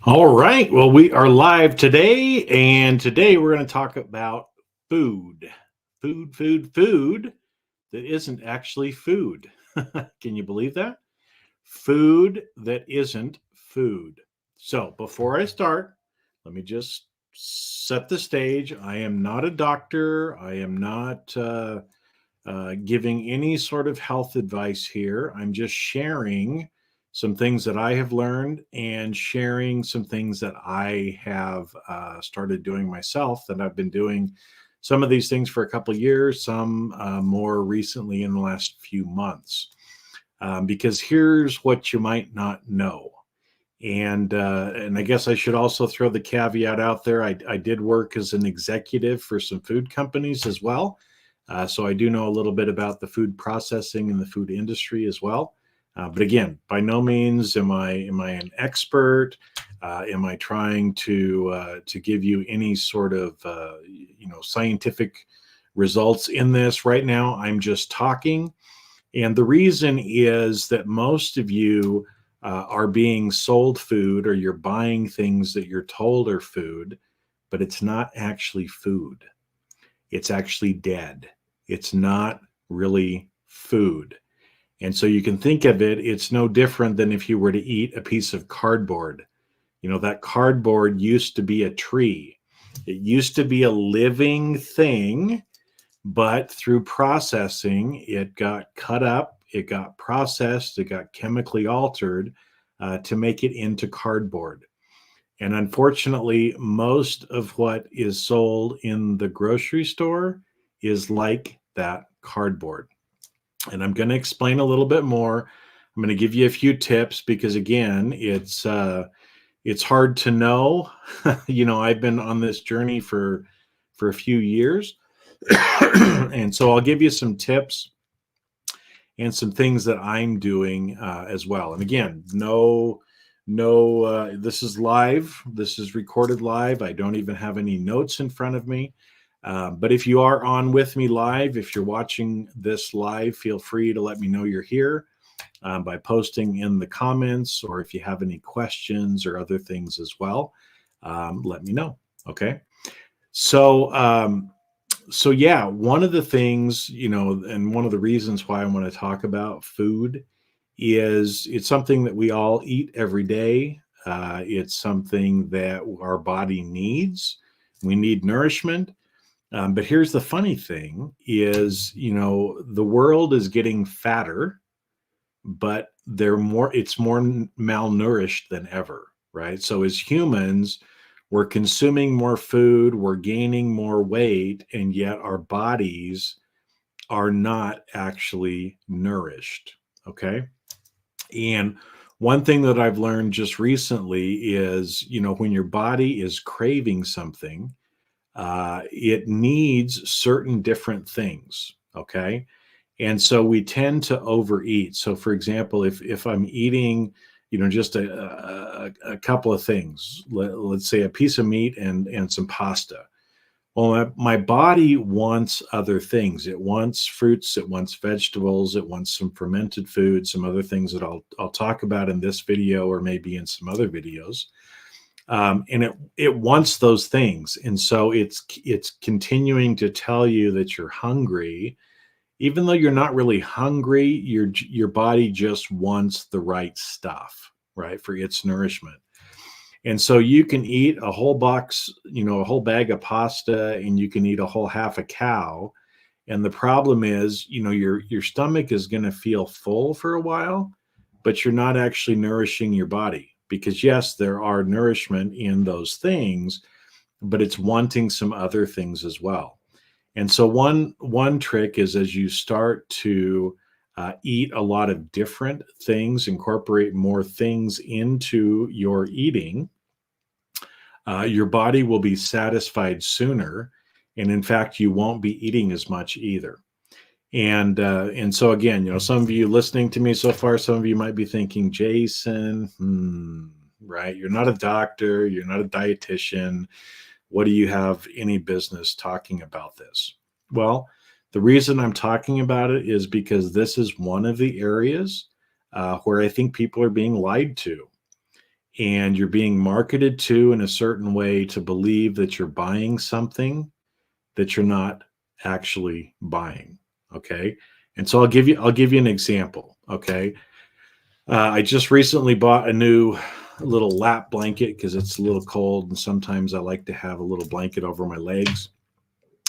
All right. Well, we are live today, and today we're going to talk about food. Food that isn't actually food. Can you believe that? Food that isn't food. So, before I start, let me just set the stage. I am not a doctor. I am not giving any sort of health advice here. I'm just sharing some things that I have learned and sharing some things that I have started doing myself that I've been doing some of these things for a couple of years, some more recently in the last few months. Because here's what you might not know. And I guess I should also throw the caveat out there. I did work as an executive for some food companies as well. So I do know a little bit about the food processing and the food industry as well. But again, by no means am I an expert. Am I trying to give you any sort of scientific results in this right now? I'm just talking, and the reason is that most of you are being sold food, or you're buying things that you're told are food, but it's not actually food. It's actually dead. It's not really food. And so you can think of it, it's no different than if you were to eat a piece of cardboard. You know, that cardboard used to be a tree, it used to be a living thing, but through processing, it got cut up, it got processed, it got chemically altered to make it into cardboard. And unfortunately, most of what is sold in the grocery store is like that cardboard. And I'm going to explain a little bit more. I'm going to give you a few tips because, again, it's hard to know. I've been on this journey for a few years, and so I'll give you some tips and some things that I'm doing as well. And again, this is live. This is recorded live. I don't even have any notes in front of me. But if you are on with me live, if you're watching this live, feel free to let me know you're here by posting in the comments, or if you have any questions or other things as well, let me know. Okay. So yeah, one of the things, and one of the reasons why I want to talk about food is it's something that we all eat every day. It's something that our body needs. We need nourishment. But here's the funny thing is, the world is getting fatter, but it's more malnourished than ever, right? So as humans, we're consuming more food, we're gaining more weight, and yet our bodies are not actually nourished. Okay. And one thing that I've learned just recently is, when your body is craving something, it needs certain different things. Okay. And so we tend to overeat. So, for example, if I'm eating, just a couple of things, let's say a piece of meat and some pasta. Well, my body wants other things. It wants fruits. It wants vegetables. It wants some fermented food, some other things that I'll talk about in this video or maybe in some other videos. And it wants those things, and so it's continuing to tell you that you're hungry, even though you're not really hungry. Your body just wants the right stuff, right, for its nourishment. And so you can eat a whole box, a whole bag of pasta, and you can eat a whole half a cow. And the problem is, your stomach is going to feel full for a while, but you're not actually nourishing your body, because yes, there are nourishment in those things, but it's wanting some other things as well. And so one trick is, as you start to eat a lot of different things, incorporate more things into your eating, your body will be satisfied sooner, and in fact, you won't be eating as much either. And so again, some of you listening to me so far, some of you might be thinking, Jason, right? You're not a doctor, you're not a dietitian. What do you have any business talking about this? Well, the reason I'm talking about it is because this is one of the areas where I think people are being lied to. and you're being marketed to in a certain way to believe that you're buying something that you're not actually buying. Okay. And so I'll give you an example. Okay. I just recently bought a new little lap blanket because it's a little cold, and sometimes I like to have a little blanket over my legs.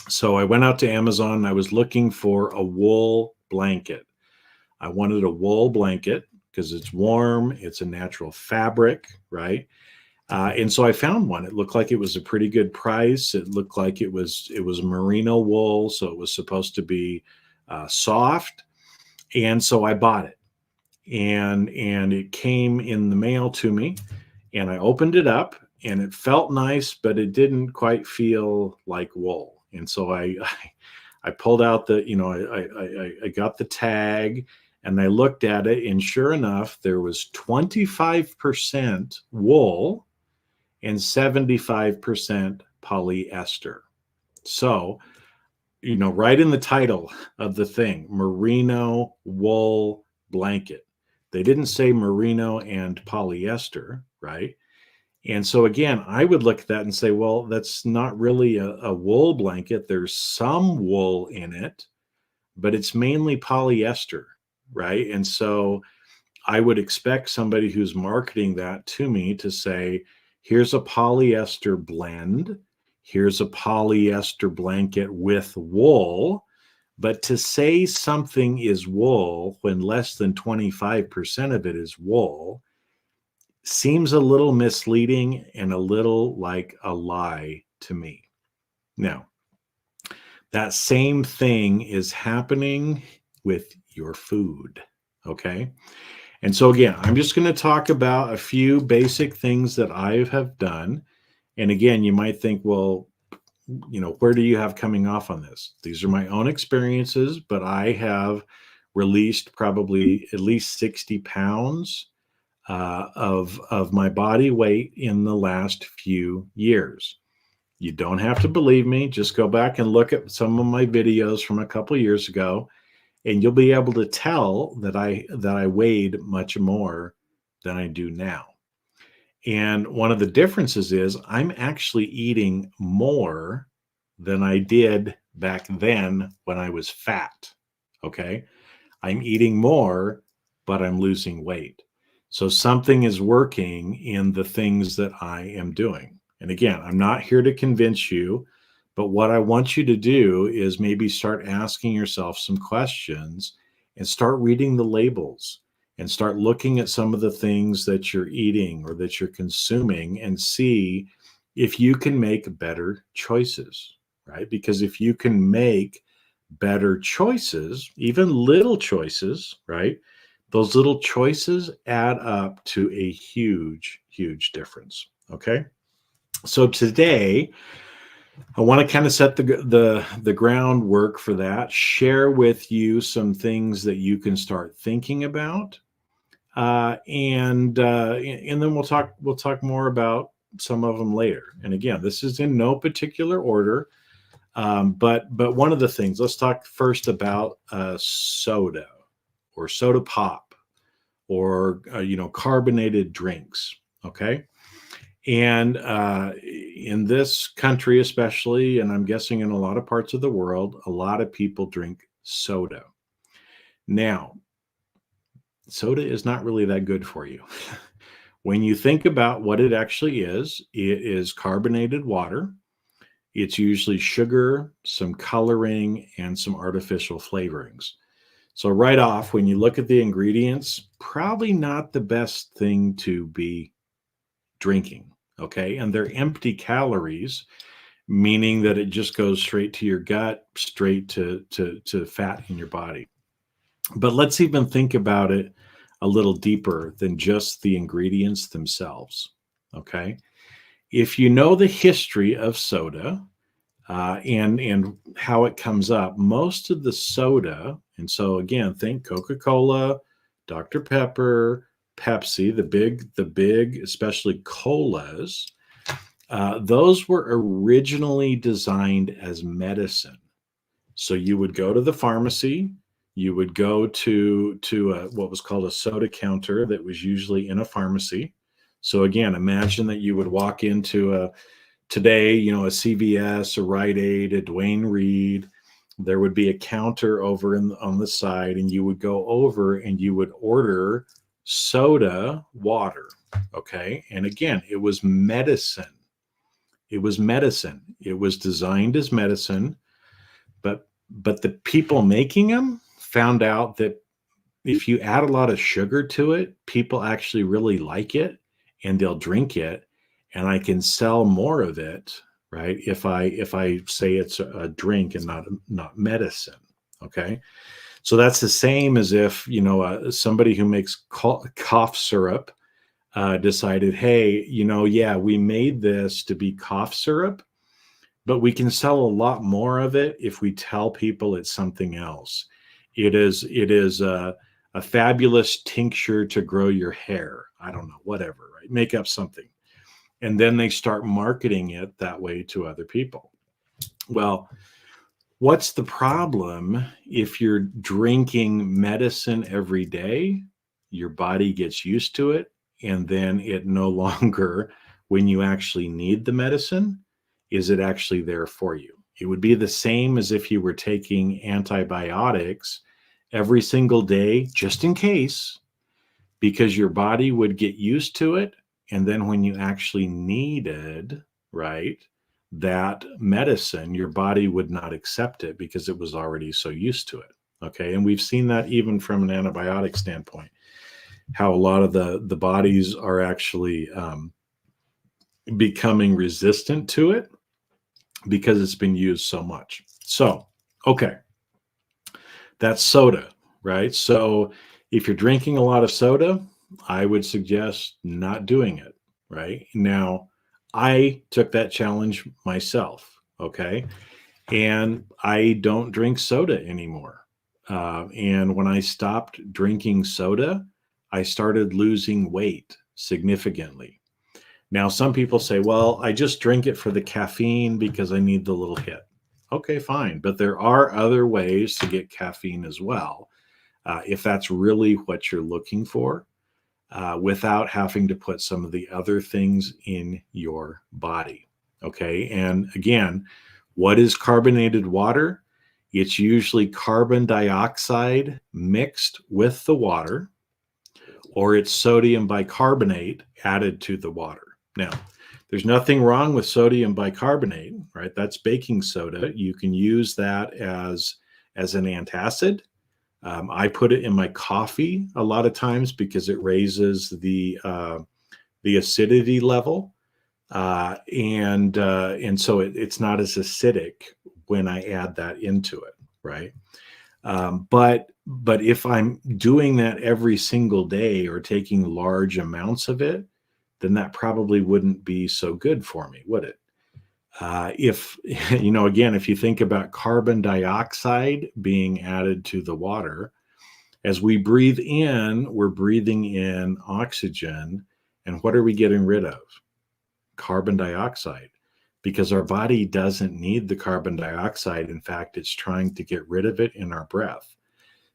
So I went out to Amazon and I was looking for a wool blanket. I wanted a wool blanket because it's warm, it's a natural fabric, right? And so I found one. It looked like it was a pretty good price. It looked like it was merino wool, so it was supposed to be soft. And so I bought it, and it came in the mail to me, and I opened it up, and it felt nice, but it didn't quite feel like wool. And so I pulled out I got the tag, and I looked at it, and sure enough, there was 25% wool and 75% polyester. So, right in the title of the thing, merino wool blanket. They didn't say merino and polyester, right? And so again, I would look at that and say, well, that's not really a wool blanket. There's some wool in it, but it's mainly polyester, right? And so I would expect somebody who's marketing that to me to say, here's a polyester blend, here's a polyester blanket with wool. But to say something is wool when less than 25% of it is wool seems a little misleading and a little like a lie to me. Now, that same thing is happening with your food, okay? And so again, I'm just going to talk about a few basic things that I have done. And again, you might think, well, where do you have coming off on this? These are my own experiences, but I have released probably at least 60 pounds of my body weight in the last few years. You don't have to believe me. Just go back and look at some of my videos from a couple years ago, and you'll be able to tell that I weighed much more than I do now. And one of the differences is I'm actually eating more than I did back then when I was fat. Okay. I'm eating more, but I'm losing weight. So something is working in the things that I am doing. And again, I'm not here to convince you, but what I want you to do is maybe start asking yourself some questions and start reading the labels and start looking at some of the things that you're eating or that you're consuming and see if you can make better choices, right? Because if you can make better choices, even little choices, right? Those little choices add up to a huge, huge difference. Okay. So today, I want to kind of set the groundwork for that. Share with you some things that you can start thinking about, and then we'll talk more about some of them later. And again, this is in no particular order. But one of the things, let's talk first about soda or soda pop or carbonated drinks. Okay, and in this country especially, and I'm guessing in a lot of parts of the world, a lot of people drink soda. Now, soda is not really that good for you. When you think about what it actually is, it is carbonated water. It's usually sugar, some coloring, and some artificial flavorings. So right off, when you look at the ingredients, probably not the best thing to be drinking, okay? And they're empty calories, meaning that it just goes straight to your gut, straight to fat in your body. But let's even think about it a little deeper than just the ingredients themselves, okay? If you know the history of soda, and how it comes up, most of the soda, and so again, think Coca-Cola, Dr. Pepper, Pepsi, the big, especially colas. Those were originally designed as medicine. So you would go to the pharmacy, you would go to what was called a soda counter that was usually in a pharmacy. So again, imagine that you would walk into a today, a CVS, a Rite Aid, a Duane Reade. There would be a counter over on the side, and you would go over and you would order soda water. Okay. And again, it was medicine. It was medicine. It was designed as medicine, but the people making them found out that if you add a lot of sugar to it, people actually really like it and they'll drink it. And I can sell more of it, right? If I say it's a drink and not medicine. Okay. So that's the same as if, somebody who makes cough syrup decided, hey, yeah, we made this to be cough syrup, but we can sell a lot more of it if we tell people it's something else. It is a fabulous tincture to grow your hair. I don't know, whatever, right? Make up something. And then they start marketing it that way to other people. Well, what's the problem if you're drinking medicine every day? Your body gets used to it, and then it no longer, when you actually need the medicine, is it actually there for you. It would be the same as if you were taking antibiotics every single day, just in case, because your body would get used to it. And then when you actually needed, right, that medicine, your body would not accept it because it was already so used to it. Okay. And we've seen that even from an antibiotic standpoint, how a lot of the bodies are actually becoming resistant to it because it's been used so much. So, okay, that's soda, right? So if you're drinking a lot of soda, I would suggest not doing it, right? Now, I took that challenge myself, okay? And I don't drink soda anymore. And when I stopped drinking soda, I started losing weight significantly. Now, some people say, well, I just drink it for the caffeine because I need the little hit. Okay, fine. But there are other ways to get caffeine as well, if that's really what you're looking for, without having to put some of the other things in your body. Okay. And again, what is carbonated water? It's usually carbon dioxide mixed with the water, or it's sodium bicarbonate added to the water. Now, there's nothing wrong with sodium bicarbonate, right? That's baking soda. You can use that as an antacid. I put it in my coffee a lot of times because it raises the acidity level, and so it's not as acidic when I add that into it, right? But if I'm doing that every single day or taking large amounts of it, then that probably wouldn't be so good for me, would it? If, again, if you think about carbon dioxide being added to the water, as we breathe in, we're breathing in oxygen. And what are we getting rid of? Carbon dioxide, because our body doesn't need the carbon dioxide. In fact, it's trying to get rid of it in our breath.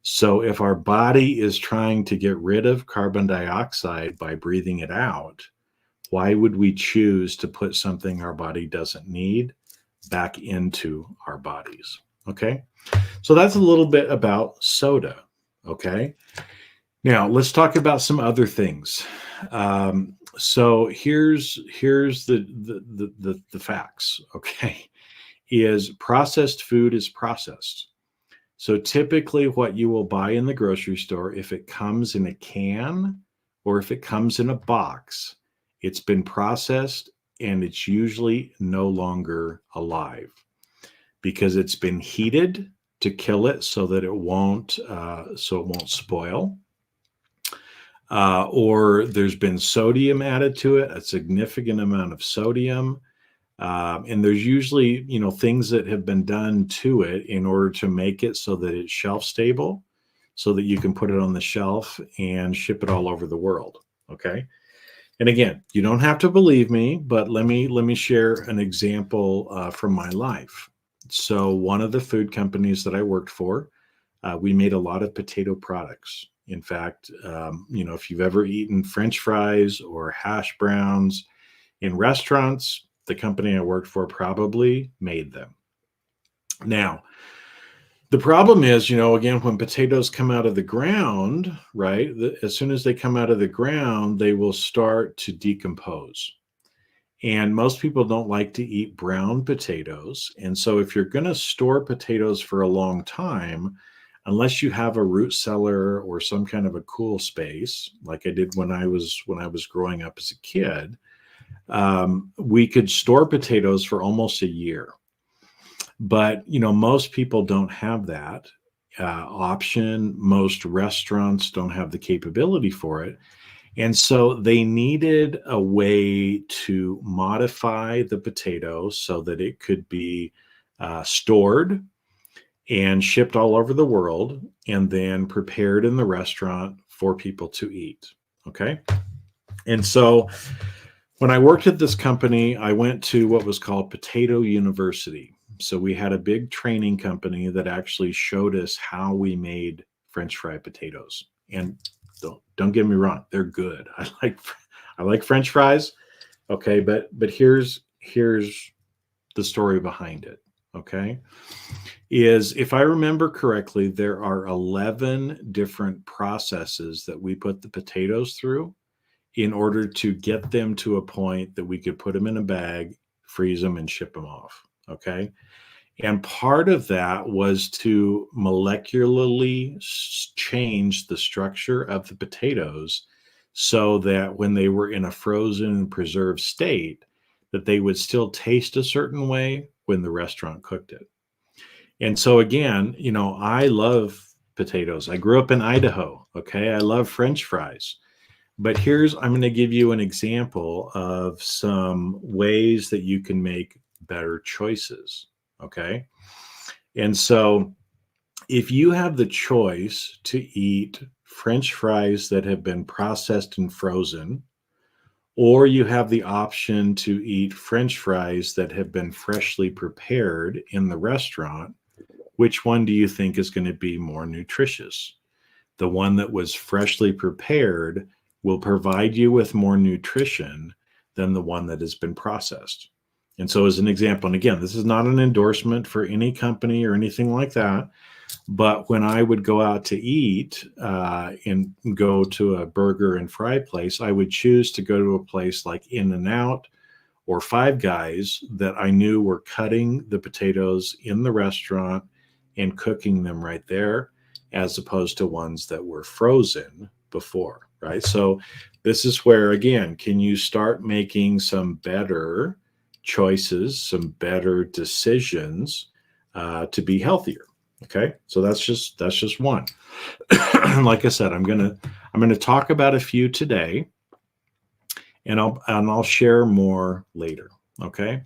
So if our body is trying to get rid of carbon dioxide by breathing it out, why would we choose to put something our body doesn't need back into our bodies? Okay. So that's a little bit about soda. Okay. Now let's talk about some other things. So here's the facts. Okay. Is processed food is processed. So typically what you will buy in the grocery store, if it comes in a can or if it comes in a box, it's been processed and it's usually no longer alive because it's been heated to kill it so that it won't spoil. Or there's been sodium added to it, a significant amount of sodium. And there's usually, things that have been done to it in order to make it so that it's shelf stable, so that you can put it on the shelf and ship it all over the world. Okay. And again, you don't have to believe me, but let me share an example from my life. So one of the food companies that I worked for, we made a lot of potato products. In fact, if you've ever eaten French fries or hash browns in restaurants, the company I worked for probably made them. Now, the problem is, again, when potatoes come out of the ground, right, as soon as they come out of the ground, they will start to decompose. And most people don't like to eat brown potatoes. And so if you're going to store potatoes for a long time, unless you have a root cellar or some kind of a cool space, like I did when I was growing up as a kid, we could store potatoes for almost a year. But most people don't have that option. Most restaurants don't have the capability for it. And so they needed a way to modify the potato so that it could be stored and shipped all over the world and then prepared in the restaurant for people to eat. Okay. And so when I worked at this company, I went to what was called Potato University. So we had a big training company that actually showed us how we made French fry potatoes. And don't get me wrong, they're good. I like French fries. Okay, but here's the story behind it. Okay, is if I remember correctly, there are 11 different processes that we put the potatoes through in order to get them to a point that we could put them in a bag, freeze them, and ship them off. Okay. And part of that was to molecularly change the structure of the potatoes so that when they were in a frozen and preserved state, that they would still taste a certain way when the restaurant cooked it. And so again, I love potatoes. I grew up in Idaho. Okay. I love French fries. But I'm going to give you an example of some ways that you can make better choices. Okay. And so if you have the choice to eat French fries that have been processed and frozen, or you have the option to eat French fries that have been freshly prepared in the restaurant, which one do you think is going to be more nutritious? The one that was freshly prepared will provide you with more nutrition than the one that has been processed. And so as an example, and again, this is not an endorsement for any company or anything like that, but when I would go out to eat and go to a burger and fry place, I would choose to go to a place like In-N-Out or Five Guys that I knew were cutting the potatoes in the restaurant and cooking them right there, as opposed to ones that were frozen before, right? So this is where, again, can you start making some better choices, some better decisions to be healthier? Okay, so that's just one. Like I said, I'm gonna talk about a few today, and I'll share more later. Okay,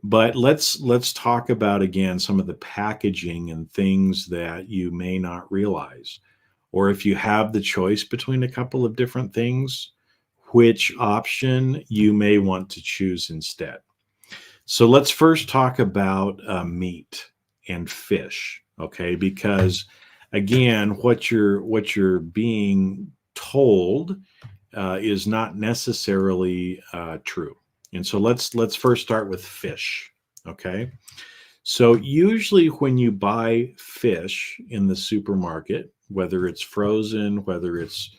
but let's talk about again some of the packaging and things that you may not realize, or if you have the choice between a couple of different things, which option you may want to choose instead. So let's first talk about meat and fish, okay? Because again, what you're being told is not necessarily true. And so let's first start with fish, okay? So usually when you buy fish in the supermarket, whether it's frozen, whether it's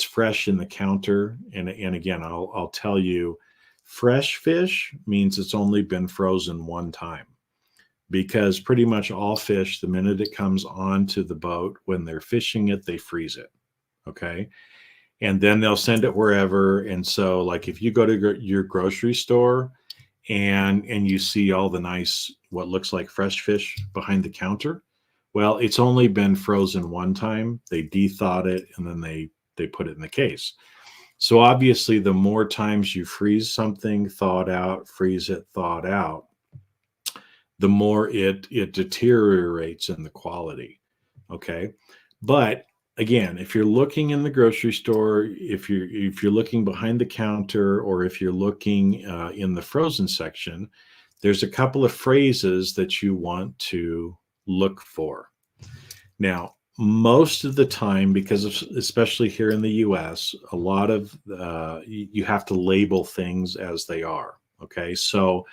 fresh in the counter, and again, I'll tell you, fresh fish means it's only been frozen one time, because pretty much all fish, the minute it comes onto the boat, when they're fishing it, they freeze it. Okay. And then they'll send it wherever. And so like if you go to your grocery store and you see all the nice, what looks like fresh fish behind the counter, well, it's only been frozen one time. They de-thawed it and then they put it in the case. So obviously, the more times you freeze something, thaw it out, freeze it, thaw it out, the more it deteriorates in the quality. Okay, but again, if you're looking in the grocery store, if you're looking behind the counter, or if you're looking in the frozen section, there's a couple of phrases that you want to look for. Now, most of the time, because especially here in the US, a lot of you have to label things as they are. Okay, so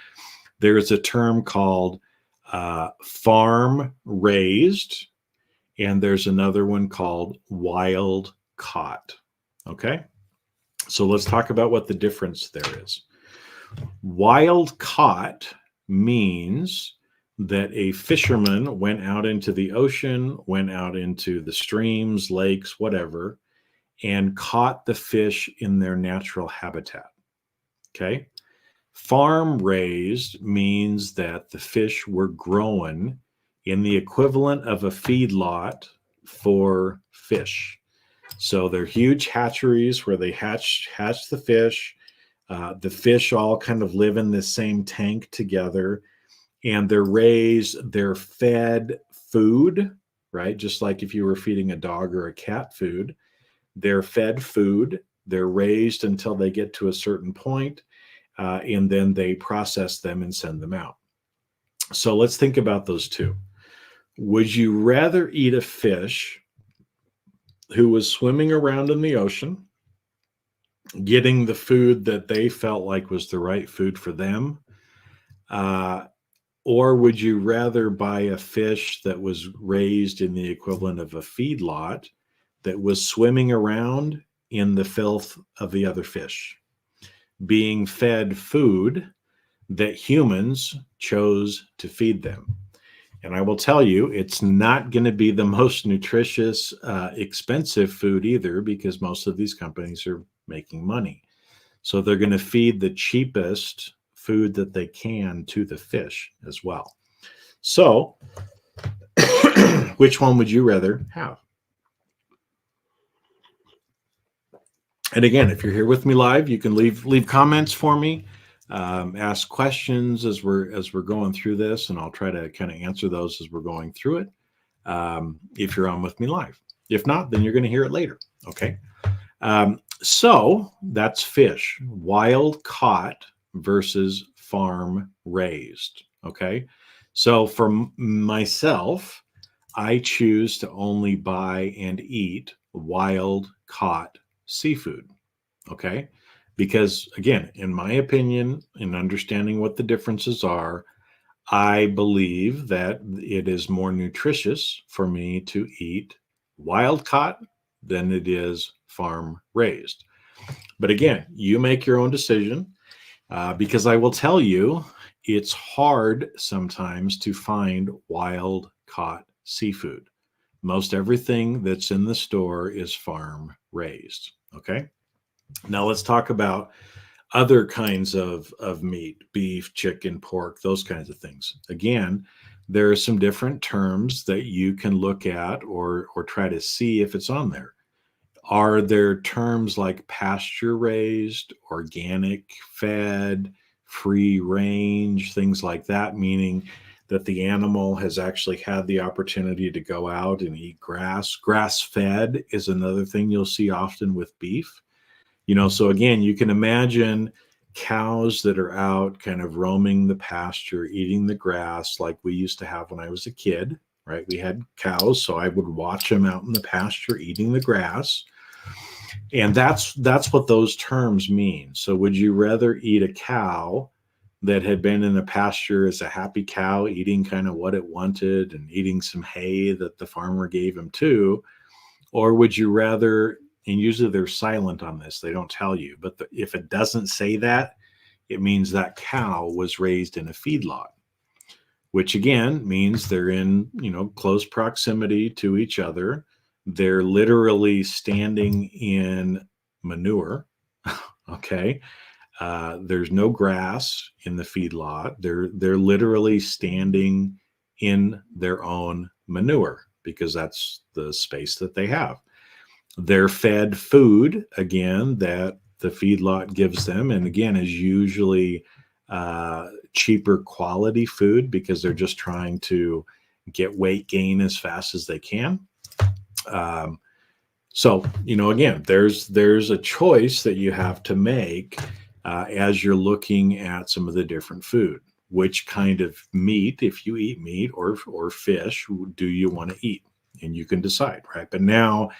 there's a term called farm raised, and there's another one called wild caught. Okay, so let's talk about what the difference there is. Wild caught means that a fisherman went out into the ocean, went out into the streams, lakes, whatever, and caught the fish in their natural habitat. Okay. Farm raised means that the fish were grown in the equivalent of a feedlot for fish. So they're huge hatcheries where they hatch the fish. The fish all kind of live in this same tank together, and they're raised, they're fed food, right? Just like if you were feeding a dog or a cat food, they're fed food. They're raised until they get to a certain point, and then they process them and send them out. So let's think about those two. Would you rather eat a fish who was swimming around in the ocean, getting the food that they felt like was the right food for them? Or would you rather buy a fish that was raised in the equivalent of a feedlot that was swimming around in the filth of the other fish, being fed food that humans chose to feed them? And I will tell you, it's not going to be the most nutritious, expensive food either, because most of these companies are making money. So they're going to feed the cheapest food that they can to the fish as well. So which one would you rather have? And again, if you're here with me live, you can leave comments for me, ask questions as we're going through this, and I'll try to kind of answer those as we're going through it. If you're on with me live, if not, then you're going to hear it later. Okay. So that's fish, wild caught versus farm raised. Okay. So for myself, I choose to only buy and eat wild caught seafood. Okay. Because again, in my opinion, in understanding what the differences are, I believe that it is more nutritious for me to eat wild caught than it is farm raised. But again, you make your own decision, because I will tell you, it's hard sometimes to find wild caught seafood. Most everything that's in the store is farm raised. Okay. Now let's talk about other kinds of meat, beef, chicken, pork, those kinds of things. Again, there are some different terms that you can look at or try to see if it's on there. Are there terms like pasture raised, organic fed, free range, things like that, meaning that the animal has actually had the opportunity to go out and eat grass? Grass fed is another thing you'll see often with beef. So again, you can imagine cows that are out kind of roaming the pasture, eating the grass like we used to have when I was a kid, right? We had cows, so I would watch them out in the pasture eating the grass. And that's what those terms mean. So would you rather eat a cow that had been in a pasture as a happy cow, eating kind of what it wanted and eating some hay that the farmer gave him too? Or would you rather, and usually they're silent on this, they don't tell you, but if it doesn't say that, it means that cow was raised in a feedlot, which again means they're in, close proximity to each other. They're literally standing in manure. Okay. There's no grass in the feedlot. They're literally standing in their own manure because that's the space that they have. They're fed food, again, that the feedlot gives them, and again is usually cheaper quality food because they're just trying to get weight gain as fast as they can. So again, there's a choice that you have to make as you're looking at some of the different food. Which kind of meat, if you eat meat or fish, do you want to eat? and you can decide, right? But now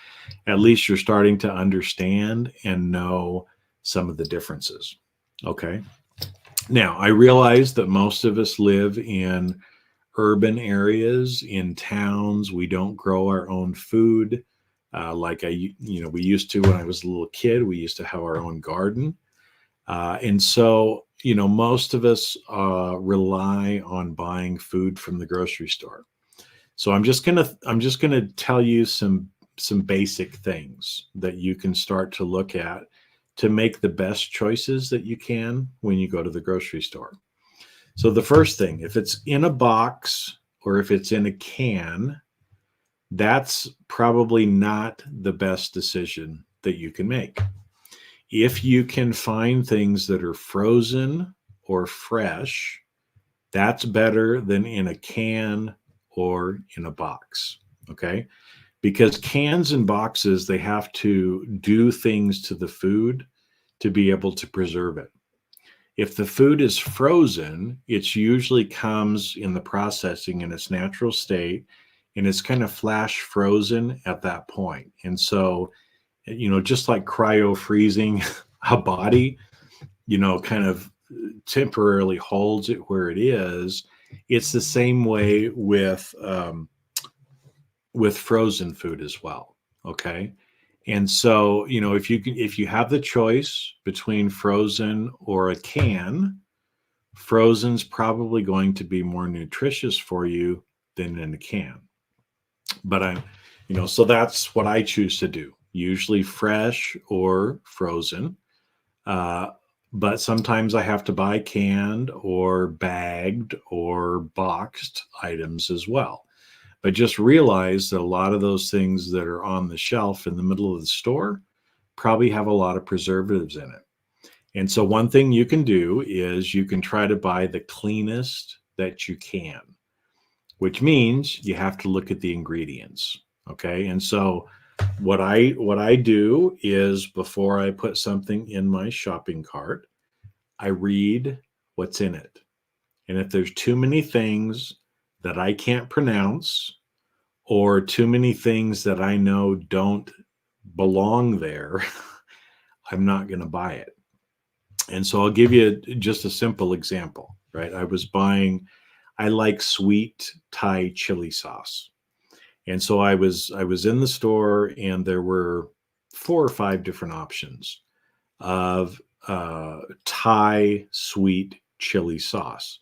at least you're starting to understand and know some of the differences. Okay. Now, I realize that most of us live in urban areas, in towns. We don't grow our own food. We used to when I was a little kid. We used to have our own garden. And so, most of us rely on buying food from the grocery store. So I'm just gonna tell you some basic things that you can start to look at to make the best choices that you can when you go to the grocery store. So the first thing, if it's in a box or if it's in a can, that's probably not the best decision that you can make. If you can find things that are frozen or fresh, that's better than in a can or in a box. Okay. Because cans and boxes, they have to do things to the food to be able to preserve it. If the food is frozen, it usually comes in the processing in its natural state and it's kind of flash frozen at that point. And so, just like cryo freezing a body, kind of temporarily holds it where it is. It's the same way with frozen food as well. Okay. And so, if you have the choice between frozen or a can, frozen's probably going to be more nutritious for you than in a can. But so that's what I choose to do. Usually fresh or frozen. Uh, but sometimes I have to buy canned or bagged or boxed items as well. But just realize that a lot of those things that are on the shelf in the middle of the store probably have a lot of preservatives in it. And so one thing you can do is you can try to buy the cleanest that you can, which means you have to look at the ingredients. Okay. And so what I do is before I put something in my shopping cart, I read what's in it. And if there's too many things that I can't pronounce or too many things that I know don't belong there, I'm not going to buy it. And so I'll give you just a simple example, right? I like sweet Thai chili sauce. And so I was in the store and there were 4 or 5 different options of Thai sweet chili sauce.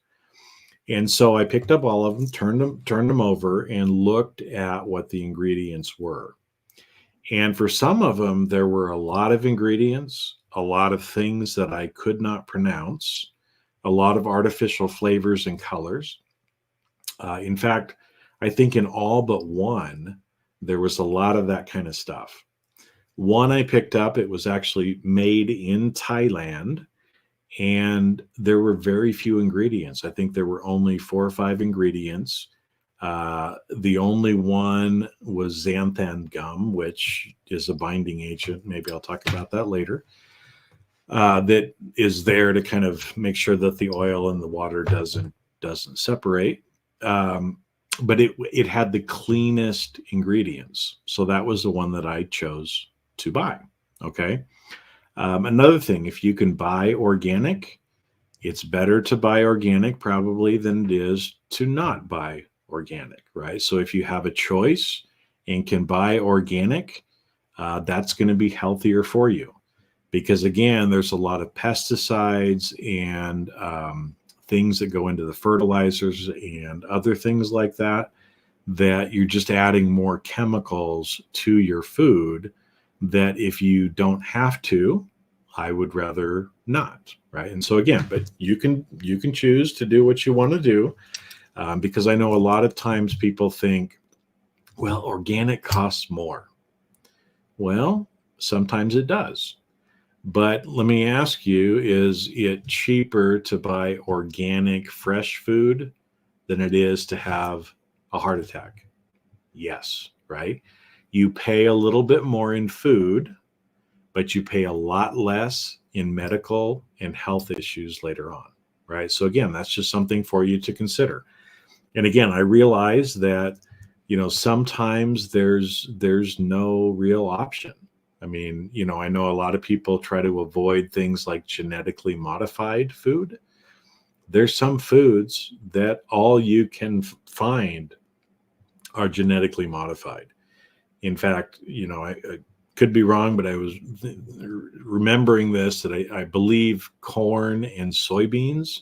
And so I picked up all of them, turned them over, and looked at what the ingredients were. And for some of them, there were a lot of ingredients, a lot of things that I could not pronounce, a lot of artificial flavors and colors. In fact, I think in all but one, there was a lot of that kind of stuff. One I picked up, it was actually made in Thailand, and there were very few ingredients. I think there were only 4 or 5 ingredients. The only one was xanthan gum, which is a binding agent. Maybe I'll talk about that later. That is there to kind of make sure that the oil and the water doesn't separate. But it had the cleanest ingredients, so that was the one that I chose to buy. Okay. Another thing, if you can buy organic, it's better to buy organic probably than it is to not buy organic, right? So if you have a choice and can buy organic, that's going to be healthier for you because again, there's a lot of pesticides and things that go into the fertilizers and other things like that you're just adding more chemicals to your food that if you don't have to, I would rather not, right? And so again, but you can choose to do what you want to do, because I know a lot of times people think, well, organic costs more. Well, sometimes it does. But let me ask you, is it cheaper to buy organic fresh food than it is to have a heart attack? Yes, right? You pay a little bit more in food, but you pay a lot less in medical and health issues later on, right? So again, that's just something for you to consider. And again, I realize that sometimes there's no real option. I mean, I know a lot of people try to avoid things like genetically modified food. There's some foods that all you can find are genetically modified. In fact, I could be wrong, but I was remembering this, that I believe corn and soybeans,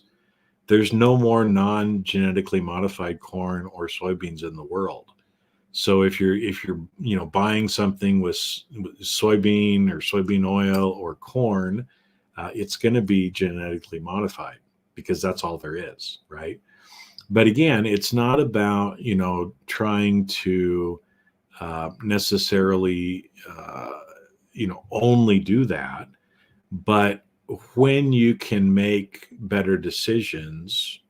there's no more non-genetically modified corn or soybeans in the world. So if you're buying something with soybean or soybean oil or corn, it's going to be genetically modified because that's all there is, right? But again, it's not about trying to necessarily only do that, but when you can make better decisions,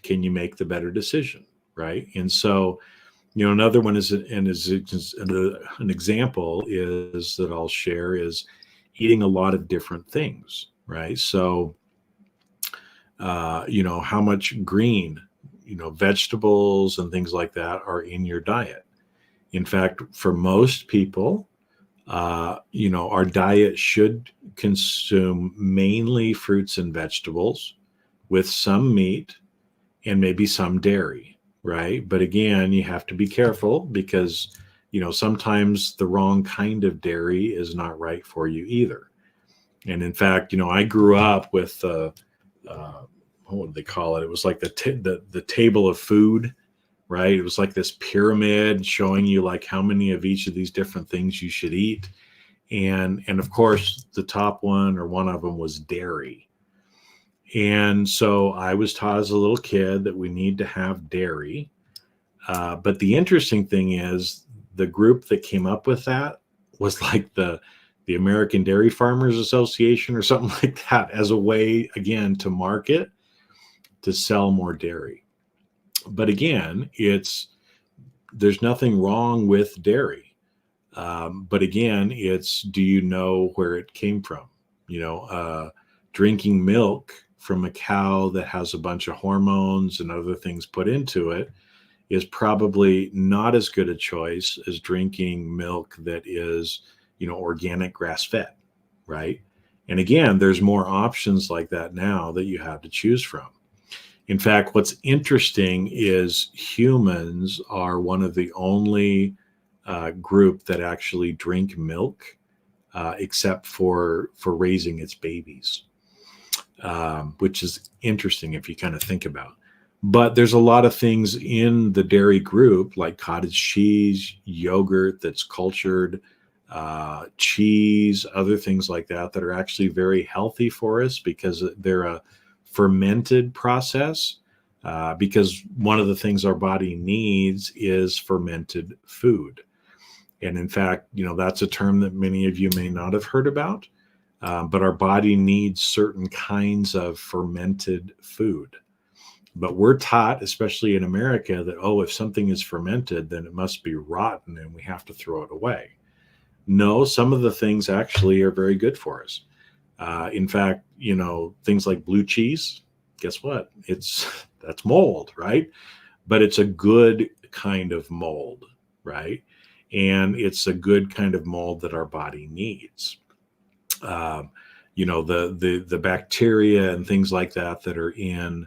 can you make the better decision, right? And so another one is, an example is that I'll share is eating a lot of different things, right? So, how much green, vegetables and things like that are in your diet. In fact, for most people, our diet should consume mainly fruits and vegetables with some meat and maybe some dairy, right? But again, you have to be careful because, sometimes the wrong kind of dairy is not right for you either. And in fact, I grew up with, what would they call it? It was like the table of food, right? It was like this pyramid showing you like how many of each of these different things you should eat. And of course, the top one or one of them was dairy. And so I was taught as a little kid that we need to have dairy. But the interesting thing is the group that came up with that was like the American Dairy Farmers Association or something like that, as a way, again, to market, to sell more dairy. But again, there's nothing wrong with dairy. But again, it's, do you know where it came from? Drinking milk from a cow that has a bunch of hormones and other things put into it is probably not as good a choice as drinking milk that is, organic grass fed, right? And again, there's more options like that now that you have to choose from. In fact, what's interesting is humans are one of the only group that actually drink milk, except for raising its babies, which is interesting if you kind of think about. But there's a lot of things in the dairy group, like cottage cheese, yogurt that's cultured, cheese, other things like that are actually very healthy for us because they're a fermented process. Because one of the things our body needs is fermented food. And in fact, that's a term that many of you may not have heard about, but our body needs certain kinds of fermented food. But we're taught, especially in America, that, if something is fermented, then it must be rotten and we have to throw it away. No, some of the things actually are very good for us. In fact, things like blue cheese, guess what? That's mold, right? But it's a good kind of mold, right? And it's a good kind of mold that our body needs. The bacteria and things like that are in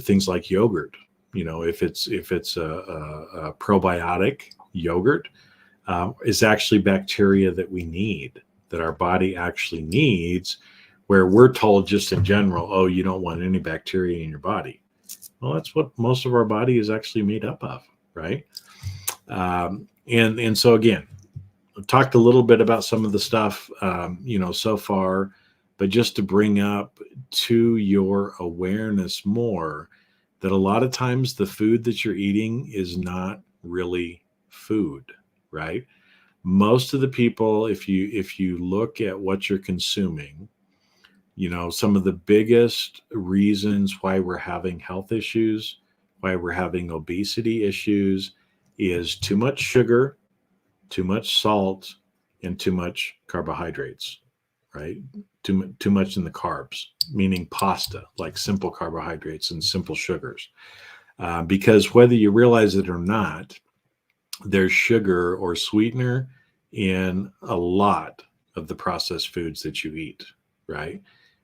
things like yogurt. If it's a probiotic yogurt, is actually bacteria that we need, that our body actually needs, where we're told just in general, you don't want any bacteria in your body. Well, that's what most of our body is actually made up of, right? And so again, I've talked a little bit about some of the stuff, so far, but just to bring up to your awareness more that a lot of times the food that you're eating is not really food, right? Most of the people, if you look at what you're consuming, some of the biggest reasons why we're having health issues, why we're having obesity issues, is too much sugar, too much salt, and too much carbohydrates, right? Too much in the carbs, meaning pasta, like simple carbohydrates and simple sugars. Because whether you realize it or not, there's sugar or sweetener in a lot of the processed foods that you eat, right?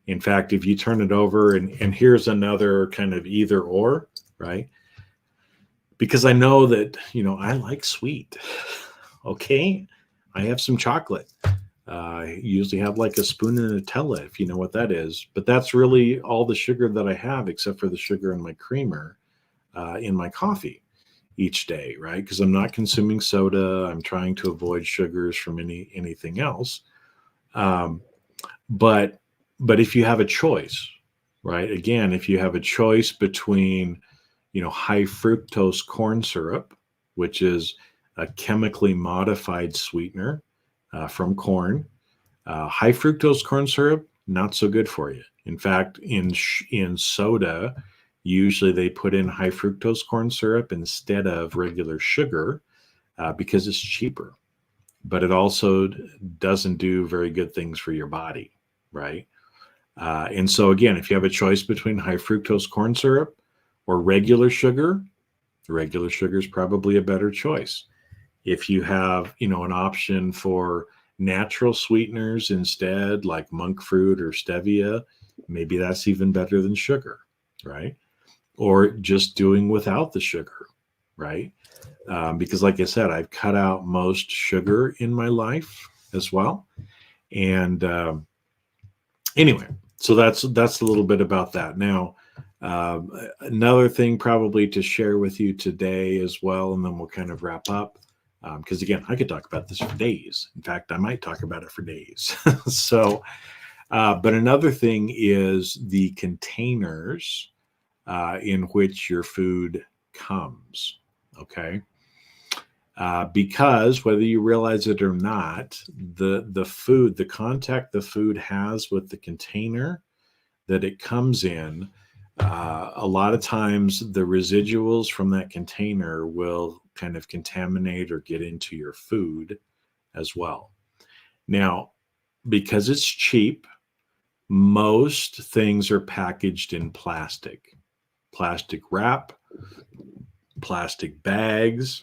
In fact, if you turn it over, and here's another kind of either or, right? Because I know that, I like sweet. Okay. I have some chocolate. I usually have like a spoon of Nutella, if you know what that is. But that's really all the sugar that I have, except for the sugar in my creamer in my coffee each day, right? Because I'm not consuming soda. I'm trying to avoid sugars from anything else. Um, but if you have a choice, right? Again, if you have a choice between, high fructose corn syrup, which is a chemically modified sweetener from corn, high fructose corn syrup, not so good for you. In fact, in soda, usually they put in high fructose corn syrup instead of regular sugar because it's cheaper. But it also doesn't do very good things for your body, right? And so, again, if you have a choice between high fructose corn syrup or regular sugar is probably a better choice. If you have, an option for natural sweeteners instead, like monk fruit or stevia, maybe that's even better than sugar, right? Or just doing without the sugar, right? Because, like I said, I've cut out most sugar in my life as well. And anyway, so that's a little bit about that. Now, another thing probably to share with you today as well, and then we'll kind of wrap up. Because again, I could talk about this for days. In fact, I might talk about it for days. So, but another thing is the containers in which your food comes. Okay. Because whether you realize it or not, the contact the food has with the container that it comes in, a lot of times the residuals from that container will kind of contaminate or get into your food as well. Now, because it's cheap, most things are packaged in plastic wrap, plastic bags,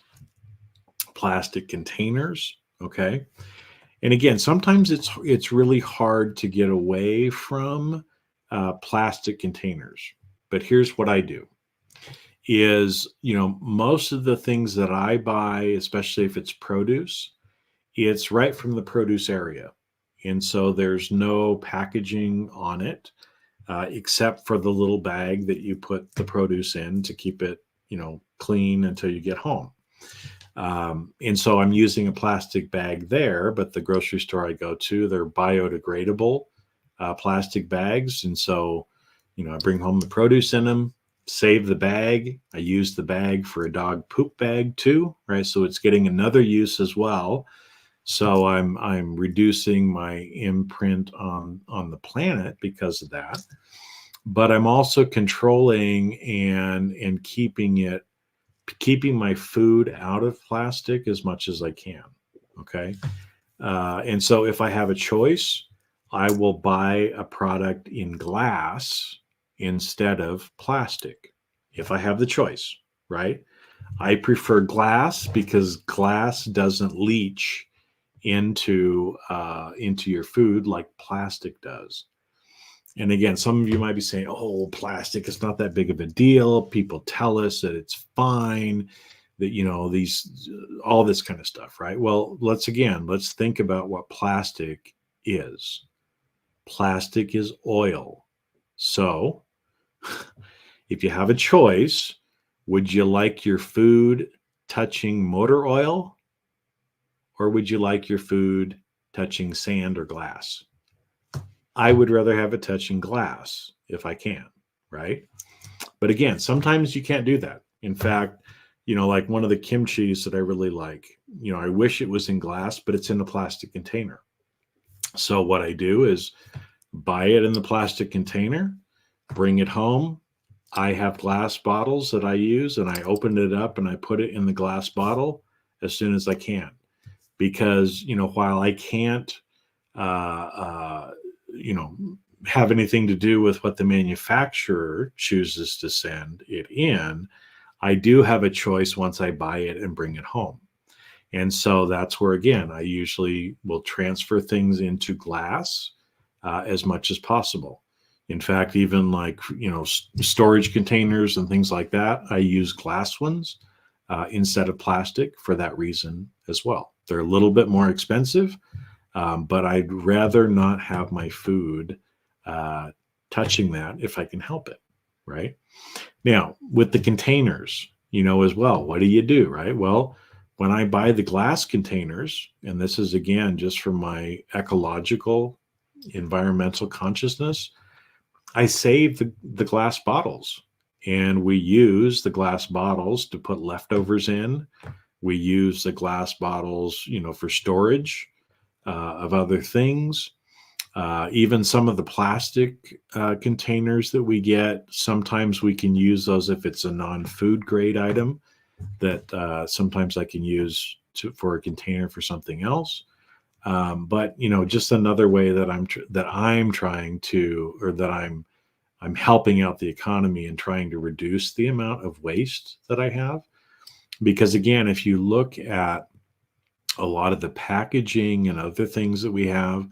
plastic containers. Okay. And again, sometimes it's really hard to get away from plastic containers. But here's what I do is, most of the things that I buy, especially if it's produce, it's right from the produce area. And so there's no packaging on it, except for the little bag that you put the produce in to keep it, clean until you get home. And so I'm using a plastic bag there, but the grocery store I go to, they're biodegradable plastic bags. And so, I bring home the produce in them, save the bag. I use the bag for a dog poop bag too, right? So it's getting another use as well. So I'm reducing my imprint on the planet because of that. But I'm also controlling and keeping my food out of plastic as much as I can. Okay. And so if I have a choice, I will buy a product in glass instead of plastic. If I have the choice, right? I prefer glass because glass doesn't leach into your food like plastic does. And again, some of you might be saying, "Oh, plastic is not that big of a deal. People tell us that it's fine, that these all this kind of stuff, right?" Well, let's think about what plastic is. Plastic is oil. So, if you have a choice, would you like your food touching motor oil, or would you like your food touching sand or glass? I would rather have it touching glass if I can, right? But again, sometimes you can't do that. In fact, like one of the kimchis that I really like, I wish it was in glass, but it's in a plastic container. So what I do is buy it in the plastic container, bring it home. I have glass bottles that I use, and I open it up and I put it in the glass bottle as soon as I can. Because, while I can't, have anything to do with what the manufacturer chooses to send it in, I do have a choice once I buy it and bring it home. And so that's where, again, I usually will transfer things into glass as much as possible. In fact, even like, storage containers and things like that, I use glass ones instead of plastic for that reason as well. They're a little bit more expensive, but I'd rather not have my food touching that if I can help it, right? Now, with the containers, as well, what do, right? Well, when I buy the glass containers, and this is again just for my ecological, environmental consciousness, I save the glass bottles, and we use the glass bottles to put leftovers in. We use the glass bottles, for storage of other things. Even some of the plastic containers that we get, sometimes we can use those if it's a non-food grade item that sometimes I can use for a container for something else. But just another way that I'm trying to, or that I'm helping out the economy and trying to reduce the amount of waste that I have. Because again, if you look at a lot of the packaging and other things that we have,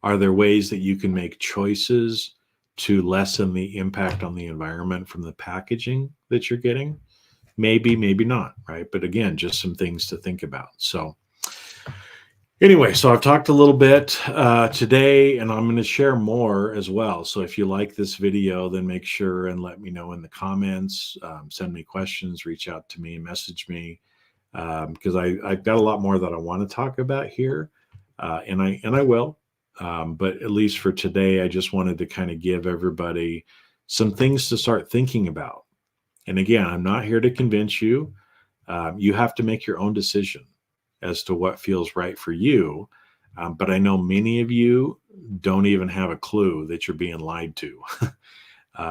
are there ways that you can make choices to lessen the impact on the environment from the packaging that you're getting? Maybe, maybe not, right? But again, just some things to think about. So anyway, so I've talked a little bit today, and I'm going to share more as well. So if you like this video, then make sure and let me know in the comments, send me questions, reach out to me, message me, because I've got a lot more that I want to talk about here, and I will. But at least for today, I just wanted to kind of give everybody some things to start thinking about. And again, I'm not here to convince you. You have to make your own decision as to what feels right for you. But I know many of you don't even have a clue that you're being lied to.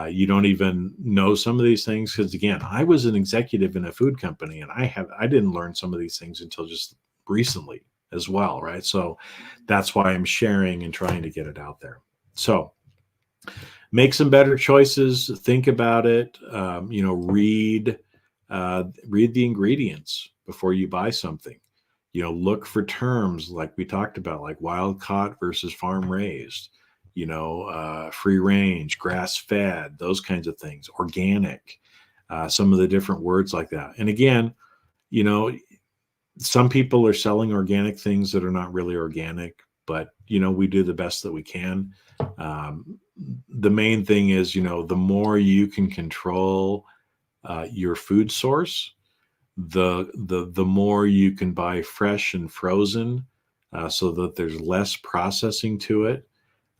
You don't even know some of these things because, again, I was an executive in a food company, and I didn't learn some of these things until just recently as well, right? So that's why I'm sharing and trying to get it out there. So make some better choices. Think about it. Read the ingredients before you buy something. Look for terms like we talked about, like wild caught versus farm raised, free range, grass fed, those kinds of things, organic, some of the different words like that. And again, some people are selling organic things that are not really organic, but, we do the best that we can. The main thing is, the more you can control your food source, the more you can buy fresh and frozen, so that there's less processing to it.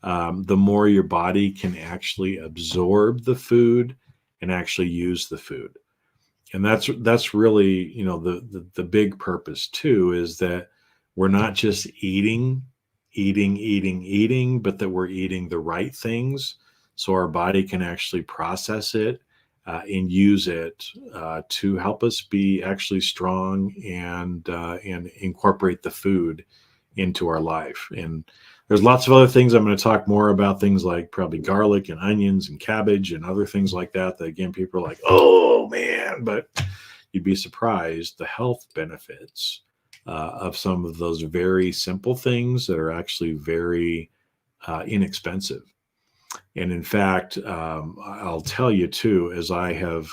The more your body can actually absorb the food and actually use the food. And that's really, the big purpose too, is that we're not just eating, but that we're eating the right things so our body can actually process it and use it to help us be actually strong and incorporate the food into our life. And there's lots of other things. I'm going to talk more about things like probably garlic and onions and cabbage and other things like that again, people are like, oh man, but you'd be surprised the health benefits of some of those very simple things that are actually very inexpensive. And in fact, I'll tell you too, as I have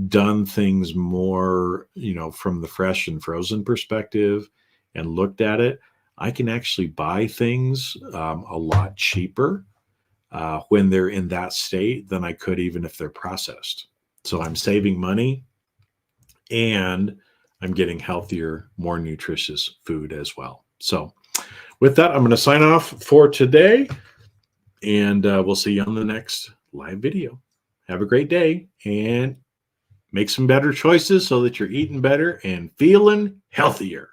done things more, from the fresh and frozen perspective and looked at it, I can actually buy things a lot cheaper when they're in that state than I could even if they're processed. So I'm saving money and I'm getting healthier, more nutritious food as well. So with that, I'm going to sign off for today, and we'll see you on the next live video. Have a great day and make some better choices so that you're eating better and feeling healthier.